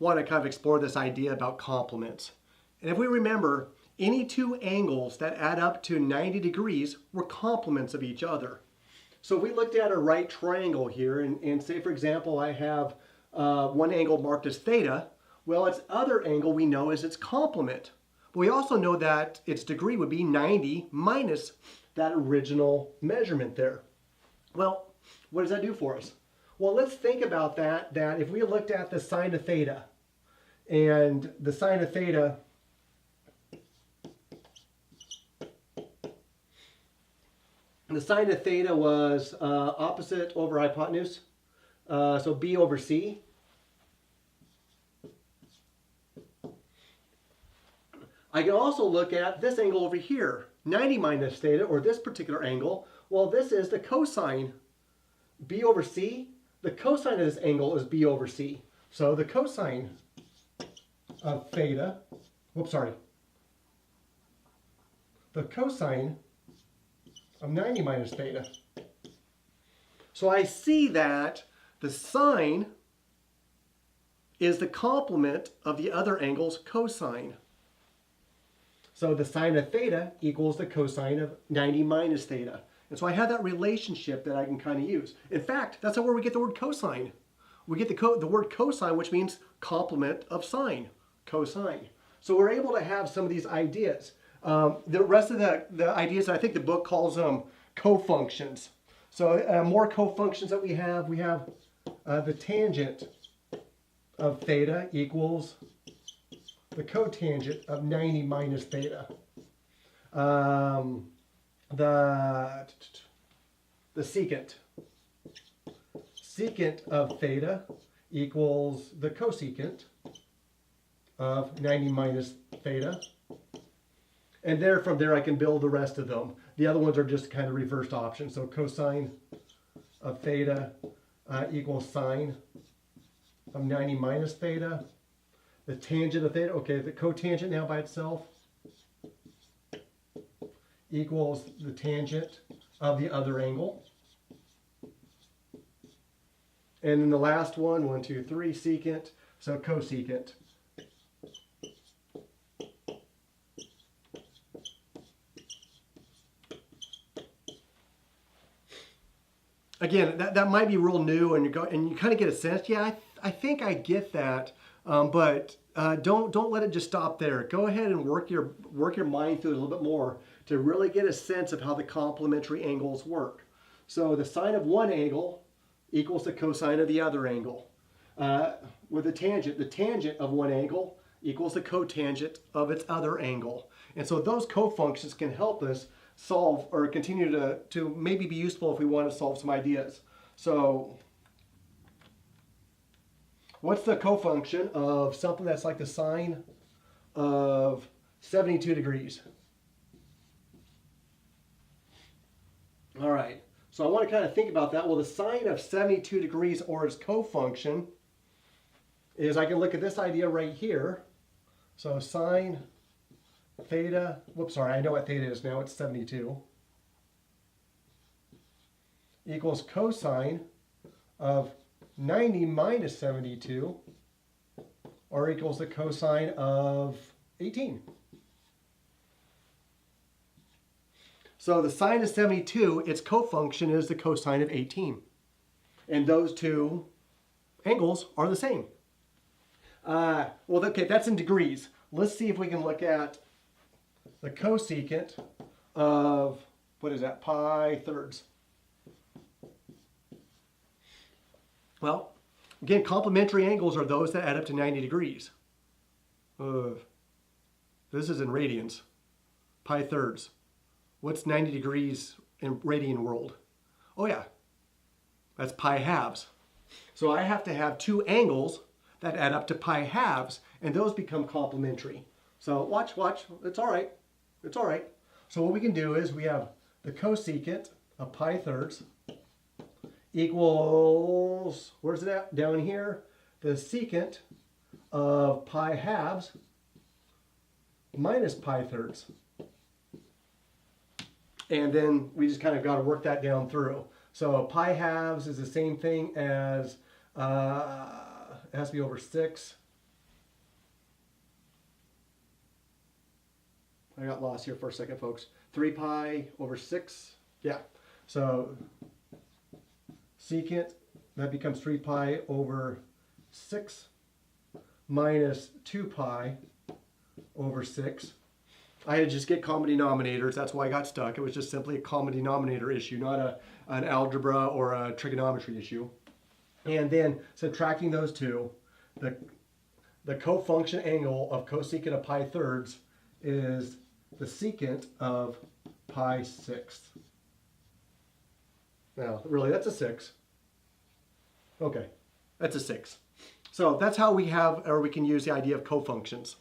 want to kind of explore this idea about complements. And if we remember, any two angles that add up to 90 degrees were complements of each other. So if we looked at a right triangle here and say, for example, I have one angle marked as theta, well, its other angle we know is its complement. But we also know that its degree would be 90 minus that original measurement there. Well, what does that do for us? Well, let's think about that if we looked at the sine of theta, and the sine of theta was opposite over hypotenuse, so B over C. I can also look at this angle over here, 90 minus theta, or this particular angle. Well, this is the cosine B over C. The cosine of this angle is B over C. So the cosine of theta, the cosine of 90 minus theta. So I see that the sine is the complement of the other angle's cosine. So the sine of theta equals the cosine of 90 minus theta. And so I have that relationship that I can kind of use. In fact, that's where we get the word cosine. We get the word cosine, which means complement of sine, cosine. So we're able to have some of these ideas. The rest of the ideas, I think the book calls them cofunctions. So more cofunctions that we have the tangent of theta equals the cotangent of 90 minus theta. The secant. Secant of theta equals the cosecant of 90 minus theta. And from there I can build the rest of them. The other ones are just kind of reversed options. So cosine of theta equals sine of 90 minus theta. The tangent of theta, okay, the cotangent now by itself equals the tangent of the other angle. And then the last one, 1, 2, 3, secant, so cosecant. Again, that might be real new, and you kind of get a sense. Yeah, I think I get that, but don't let it just stop there. Go ahead and work your mind through it a little bit more to really get a sense of how the complementary angles work. So the sine of one angle equals the cosine of the other angle. With the tangent of one angle equals the cotangent of its other angle. And so those cofunctions can help us solve or continue to maybe be useful if we want to solve some ideas. So what's the cofunction of something that's like the sine of 72 degrees? All right, so I want to kind of think about that. Well, the sine of 72 degrees, or its cofunction, is I can look at this idea right here. So sine theta, I know what theta is now, it's 72, equals cosine of 90 minus 72, or equals the cosine of 18. So the sine of 72, its cofunction is the cosine of 18. And those two angles are the same. Well, okay, that's in degrees. Let's see if we can look at the cosecant of, what is that, pi thirds. Well, again, complementary angles are those that add up to 90 degrees. This is in radians, pi thirds. What's 90 degrees in radian world? Oh yeah, that's pi halves. So I have to have two angles that add up to pi halves, and those become complementary. So watch, it's all right. It's all right. So what we can do is we have the cosecant of pi thirds equals, where's it at? Down here. The secant of pi halves minus pi thirds. And then we just kind of got to work that down through. So pi halves is the same thing as, it has to be over 6. I got lost here for a second, folks. 3 pi over 6. Yeah. So secant, that becomes 3 pi over 6 minus 2 pi over 6. I had to just get common denominators. That's why I got stuck. It was just simply a common denominator issue, not an algebra or a trigonometry issue. And then subtracting those two, the cofunction angle of cosecant of pi thirds is the secant of pi sixths. Now, really, that's a 6. Okay, that's a 6. So that's how we have, or we can use the idea of cofunctions.